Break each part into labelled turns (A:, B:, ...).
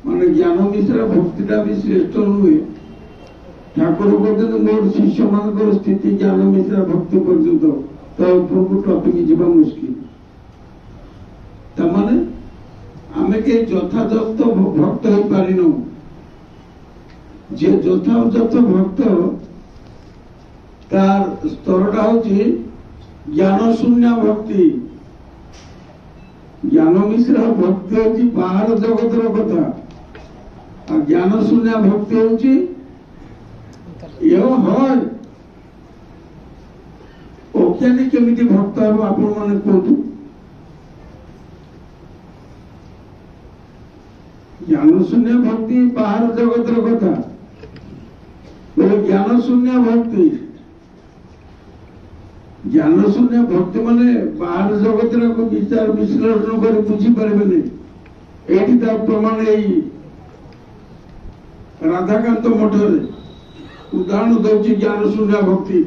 A: माने ज्ञान मिश्रा भक्तिटा भी श्रेष्ठ नुहे ठाकुर कहते मोर शिष्य मान स्थिति ज्ञान मिश्रा भक्ति पर्यंत ऊपर टपिक जीवा मुस्किल तमाने आमे के यथायथ भक्त हो पारिनु जे यथायथ भक्त तार स्तरटा होची ज्ञान शून्य भक्ति ज्ञान मिश्रा भक्ति होची बाहर जगतर कथा ज्ञान शून्य भक्ति होची अज्ञानी केमिति भक्त हम आपण माने कहतु ज्ञान शून्य भक्ति बाहर जगतर कथा ज्ञान शून्य भक्ति ज्ञान शून्य भक्ति माने बाहर जगतर को विचार विश्लेषण कर बुझी पारे एठी ता प्रमाण राधाकांत मठरे उदाहरण दौची ज्ञान शून्य भक्ति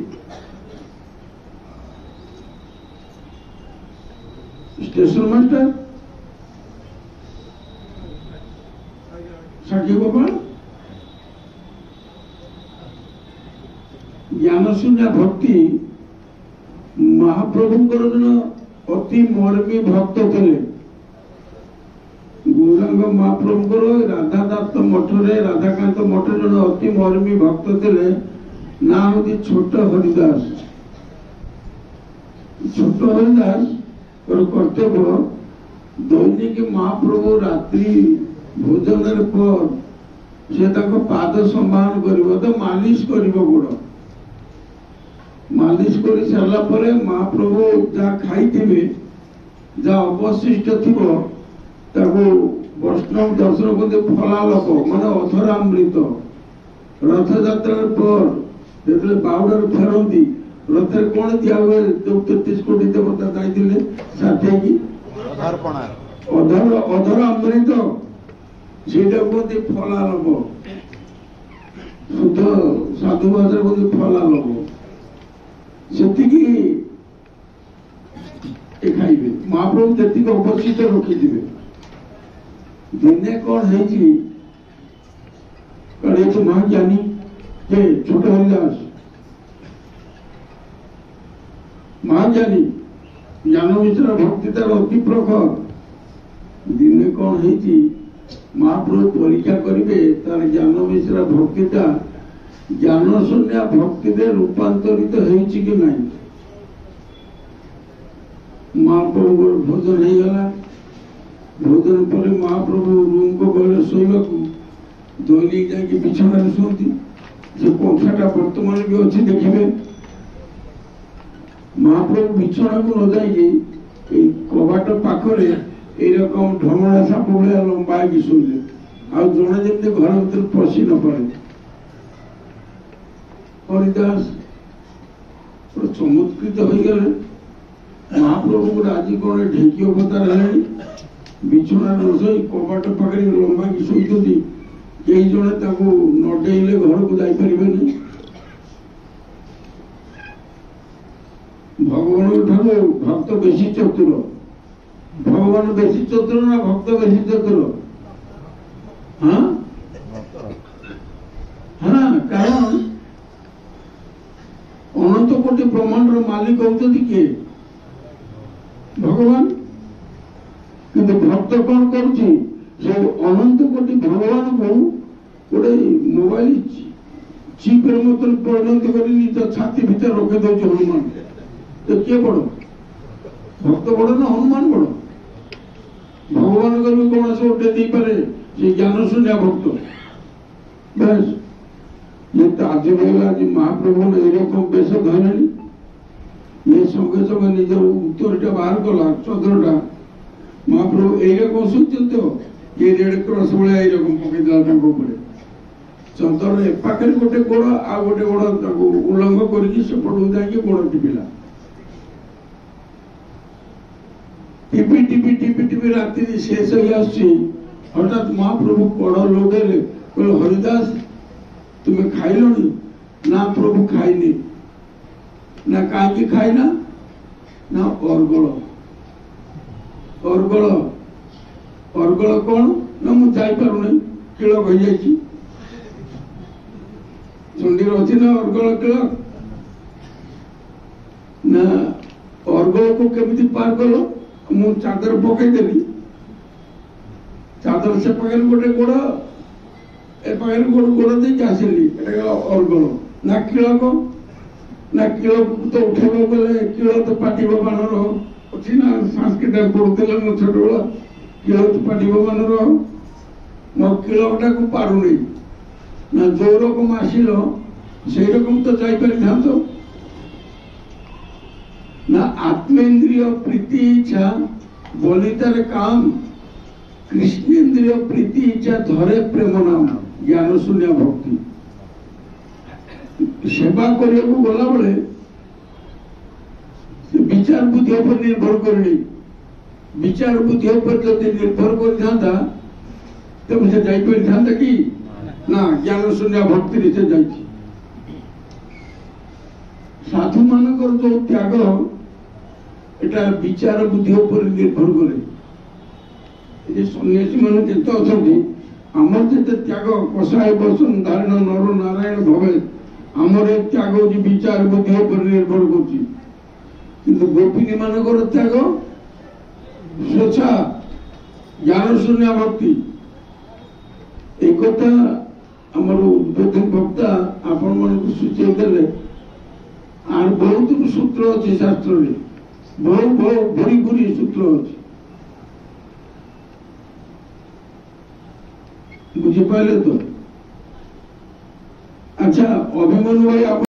A: स्टेशन मास्टर साखी गोपाल ज्ञान शून्य भक्ति महाप्रभुंकर अति मर्मी भक्त थे गौरांग महाप्रभुंकर राधादास मठरे राधाकांत मठ जन अति मर्मी भक्त थे ना होती छोट हरिदास छोट हरिदास कर्तव्य दैनिक महाप्रभु रात्रि भोजन पर से पाद संभान कर मालिश कर गोड़ मालिश कर सारा पर महाप्रभु जहाँ खाई जहाँ अवशिष्ट थी वैष्णव दर्शन करते फलालोक मान अधरामृत रथ यात्रा पर जो बाउडार फेरती रथ कौन दिया हुए जो 33 कोटी देवता जाइए षाठी की अधर अमृत से फलालोक शुद्ध साधु भाषा कहते फलालोक से खाइबे महाप्रभु जी अवशिष्ट रखिथे दिने कौन है तो महाज्ञानी के छोट हरिदास महाज्ञानी ज्ञान मिश्रा भक्ति तार अति प्रखर दिने कौन है महाप्रभु परीक्षा करेंगे तार ज्ञान मिश्रा भक्तिटा ज्ञान शून्य भक्ति दे रूपांतरित होइछि कि नहीं महाप्रभु भोजन हो गला भोजन पर महाप्रभु रूम को गले शोक दैनिक जाकि बिछाण शुंती जो पंखाटा वर्तमान भी अच्छी देखिए महाप्रभु बिछाण को न जाइए कबाट पाखरे एरकम ढमणा साप भाया लंबा की शोले आ जड़े जमी घर भर पशि न पारे हरिदास चमत्कृत हो गले महाप्रभु आज कौन ढेकी अवतार है बिछुना रोई कबाट पाखे लंबा की शोती कई जड़े नडेले घर को जापर भगवान भक्त बेसी चतुर भगवान बेसी चतुर ना भक्त बेसी चतुर हाँ हाँ कारण अनंत कोटि ब्रह्मांड मालिक होती किए भगवान किंतु भक्त कौन करुच्ची से अनंत कोटि भगवान को गोटे मोबाइल चिप मत परिणत कर छाती भीतर रखे दे हनुमान तो किए बड़ भक्त बड़ ना हनुमान बड़ भगवान को भी कौन से गोटे दे पारे से ज्ञान शून्य भक्त बस ये आज आज महाप्रभु ने एरकम बेश धरणी ये संगे संगे निज उत्तरटा बाहर कला चंद्रटा महाप्रभु एरकम सुचते हो ये रेड क्रॉस भाया एरकम पकईदेला चंद्र एपाखे गोटे गोड़ आ गोटे गोड़ उल्लंघ करपटू जाकि गोड़ टिपिला टिपी टिपी टिपी टिपी राति शेष हो हठात महाप्रभु कड़ लौटेले कहले हरिदास तुम्हें खाइलनी ना प्रभु खाइनी ना कहीं खाइना ना अर्गल अर्गल अर्गल कौन ना मुझे जापार नहीं କିଳକ ହେଇଯାଇଛି। ଚଣ୍ଡୀର ଅଛି ନା ଅର୍ଗଳ କିଳ ନା ଅର୍ଗଳକୁ କେମିତି ପାର କଲ? ମୁଁ ଚାଦର ପକେଇଦେଲି, ଚାଦର ସେ ପାଖରେ ଗୋଟେ ଗୋଡ, ଏ ପାଖରେ ଗୋଟେ ଗୋଡ ଦେଇକି ଆସିଲି, ଏଟା ଗଲା ଅର୍ଗଳ ନା କିଳକ? ନା କିଳକୁ ତ ଉଠେଇବାକୁ ଗଲେ କିଳ ତ ପାଟିବ ବାନର ଅଛି ନା, ସାଂସ୍କୃତ ପଢୁଥିଲେ ମୋ ଛୋଟବେଳ, କିଳ ତ ପାଟିବ ବାନର, ମୋ କିଳଟାକୁ ପାରୁନି ନା, ଯୋଉ ରକମ ଆସିଲ সেই রকম তো যাইপারিথান্ত না। আত্মেন্দ্রিয় প্রীতি ইচ্ছা বলিতারে কাম, কৃষ্ণেন্দ্রিয় প্রীতি ইচ্ছা ধরে প্রেম নাম, জ্ঞান শূন্য ভক্তি। সেবা করিବାକୁ গলা বেড়ে বিচার বুদ্ধি উপর নির্ভর করেনি। বিচার বুদ্ধি উপর যদি নির্ভর করে থাকতা তবে সে যাইপারিথান্তা কি না, জ্ঞান শূন্য ভক্তিরে সে যাইছি। সাধু মানকর যে ত্যাগ এটা বিচার বুদ্ধি উপরে নির্ভর করে। এই যে সন্ন্যাসী মানে যেতে অଛନ୍ତି আমার যেতে ত্যাগ কষায় বসন ধারণ নর নারায়ণ ভবে, আমার এই ত্যাগ যে বিচার বুদ্ধি উপরে নির্ভর করছি। কিন্তু গোপিনী মানকর ত্যাগ স্বেচ্ছা জ্ঞান শূন্য ভক্তি। এই কথা আমার উদ্বোধন বক্তা আপন মানুষ সূচাই দেলে। আর বহুত সূত্র আছে শাস্ত্রে, বহু বহু ভরি ভরি সূত্র আছে, বুঝিপাইলে তো? আচ্ছা, অভিমন্যু ভাই